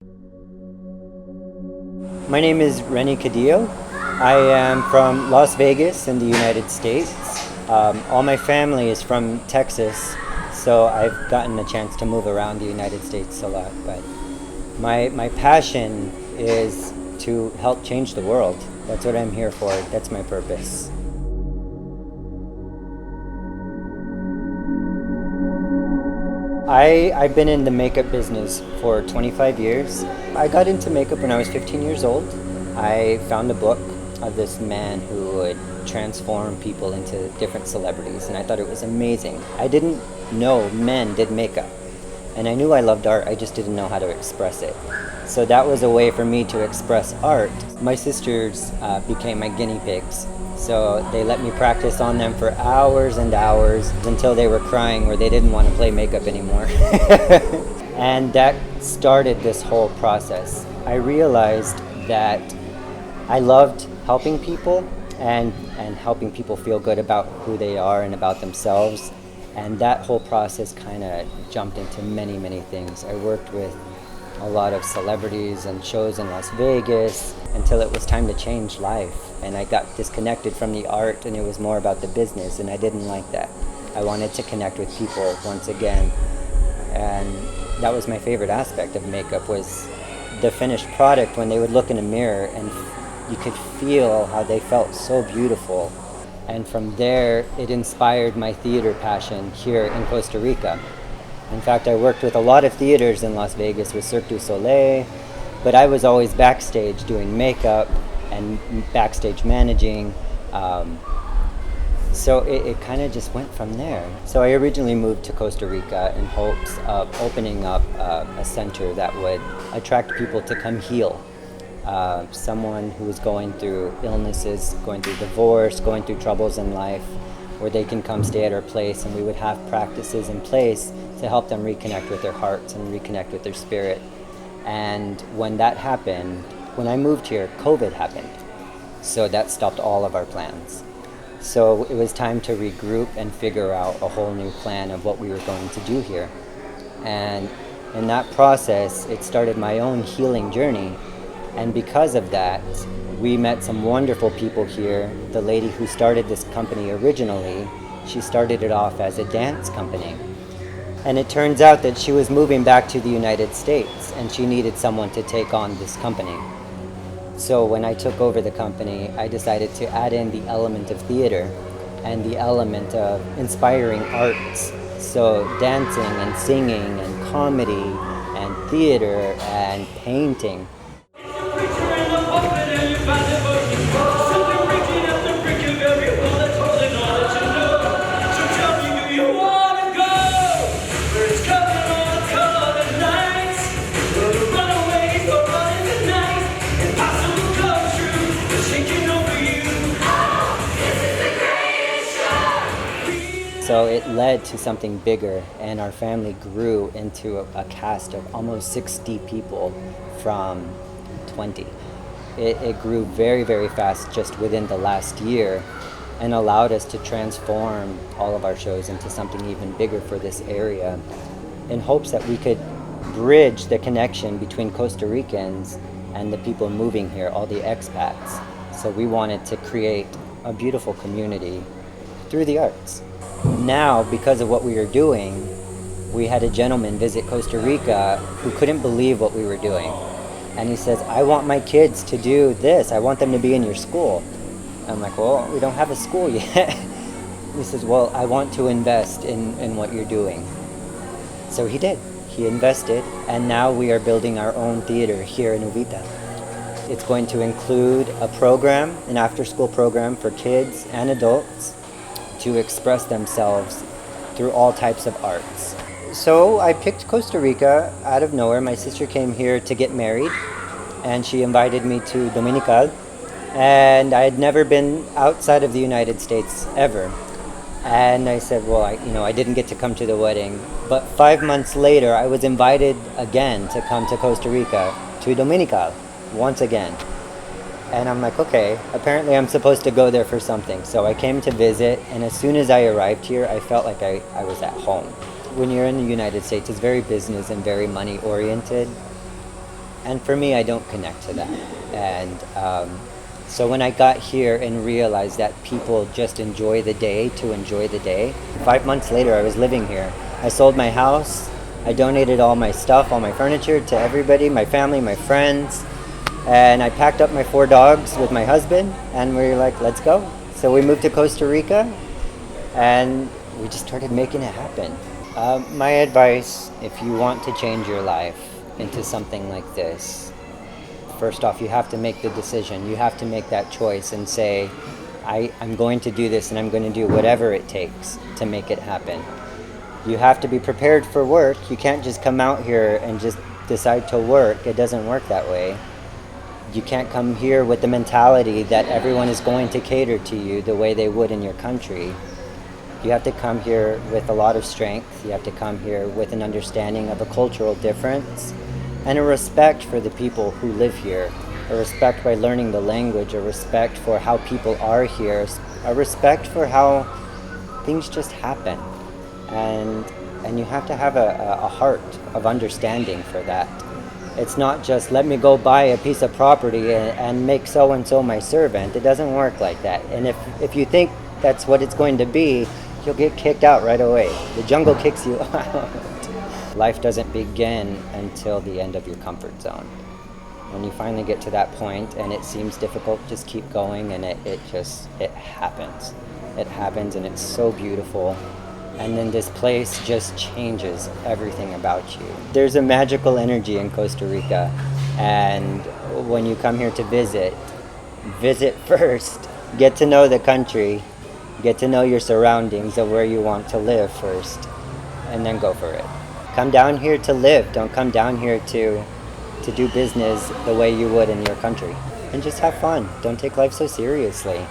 My name is Rene Caudillo. I am from Las Vegas in the United States. All my family is from Texas, so I've gotten a chance to move around the United States a lot. But my passion is to help change the world. That's what I'm here for. That's my purpose. I've been in the makeup business for 25 years. I got into makeup when I was 15 years old. I found a book of this man who would transform people into different celebrities, and I thought it was amazing. I didn't know men did makeup, and I knew I loved art, I just didn't know how to express it. So that was a way for me to express art. My sisters became my guinea pigs. So they let me practice on them for hours and hours until they were crying or they didn't want to play makeup anymore. And that started this whole process. I realized that I loved helping people and helping people feel good about who they are and about themselves. And that whole process kind of jumped into many, many things. I worked with a lot of celebrities and shows in Las Vegas until it was time to change life. And I got disconnected from the art and it was more about the business, and I didn't like that. I wanted to connect with people once again. And that was my favorite aspect of makeup, was the finished product when they would look in a mirror and you could feel how they felt so beautiful. And from there, it inspired my theater passion here in Costa Rica. In fact, I worked with a lot of theaters in Las Vegas with Cirque du Soleil, but I was always backstage doing makeup and backstage managing. So it kind of just went from there. So I originally moved to Costa Rica in hopes of opening up a center that would attract people to come heal. Someone who is going through illnesses, going through divorce, going through troubles in life, where they can come stay at our place, and we would have practices in place to help them reconnect with their hearts and reconnect with their spirit. And when that happened, when I moved here, COVID happened. So that stopped all of our plans. So it was time to regroup and figure out a whole new plan of what we were going to do here. And in that process, it started my own healing journey. And because of that, we met some wonderful people here. The lady who started this company originally, she started it off as a dance company. And it turns out that she was moving back to the United States and she needed someone to take on this company. So when I took over the company, I decided to add in the element of theater and the element of inspiring arts. So dancing and singing and comedy and theater and painting. So it led to something bigger, and our family grew into a cast of almost 60 people from 20. It grew very, very fast just within the last year and allowed us to transform all of our shows into something even bigger for this area, in hopes that we could bridge the connection between Costa Ricans and the people moving here, all the expats. So we wanted to create a beautiful community through the arts. Now, because of what we were doing, we had a gentleman visit Costa Rica who couldn't believe what we were doing. And he says, I want my kids to do this. I want them to be in your school. I'm like, well, we don't have a school yet. He says, well, I want to invest in what you're doing. So he did. He invested, and now we are building our own theater here in Uvita. It's going to include a program, an after-school program for kids and adults to express themselves through all types of arts. So I picked Costa Rica out of nowhere. My sister came here to get married, and she invited me to Dominical. And I had never been outside of the United States ever. And I said, well, I didn't get to come to the wedding. But 5 months later, I was invited again to come to Costa Rica, to Dominical, once again. And I'm like, okay, apparently I'm supposed to go there for something. So I came to visit, and as soon as I arrived here, I felt like I was at home. When you're in the United States, it's very business and very money oriented. And for me, I don't connect to that. And so when I got here and realized that people just enjoy the day to enjoy the day, 5 months later, I was living here. I sold my house. I donated all my stuff, all my furniture to everybody, my family, my friends. And I packed up my 4 dogs with my husband, and we were like, let's go. So we moved to Costa Rica, and we just started making it happen. My advice, if you want to change your life into something like this, first off, you have to make the decision. You have to make that choice and say, I'm going to do this, and I'm going to do whatever it takes to make it happen. You have to be prepared for work. You can't just come out here and just decide to work. It doesn't work that way. You can't come here with the mentality that everyone is going to cater to you the way they would in your country. You have to come here with a lot of strength. You have to come here with an understanding of a cultural difference and a respect for the people who live here, a respect by learning the language, a respect for how people are here, a respect for how things just happen. And you have to have a heart of understanding for that. It's not just let me go buy a piece of property and make so-and-so my servant. It doesn't work like that. And if you think that's what it's going to be, you'll get kicked out right away. The jungle kicks you out. Life doesn't begin until the end of your comfort zone. When you finally get to that point and it seems difficult, just keep going, and it happens. It happens, and it's so beautiful. And then this place just changes everything about you. There's a magical energy in Costa Rica, and when you come here to visit first, get to know the country, get to know your surroundings of where you want to live first, and then go for it. Come down here to live. Don't come down here to do business the way you would in your country. And just have fun. Don't take life so seriously.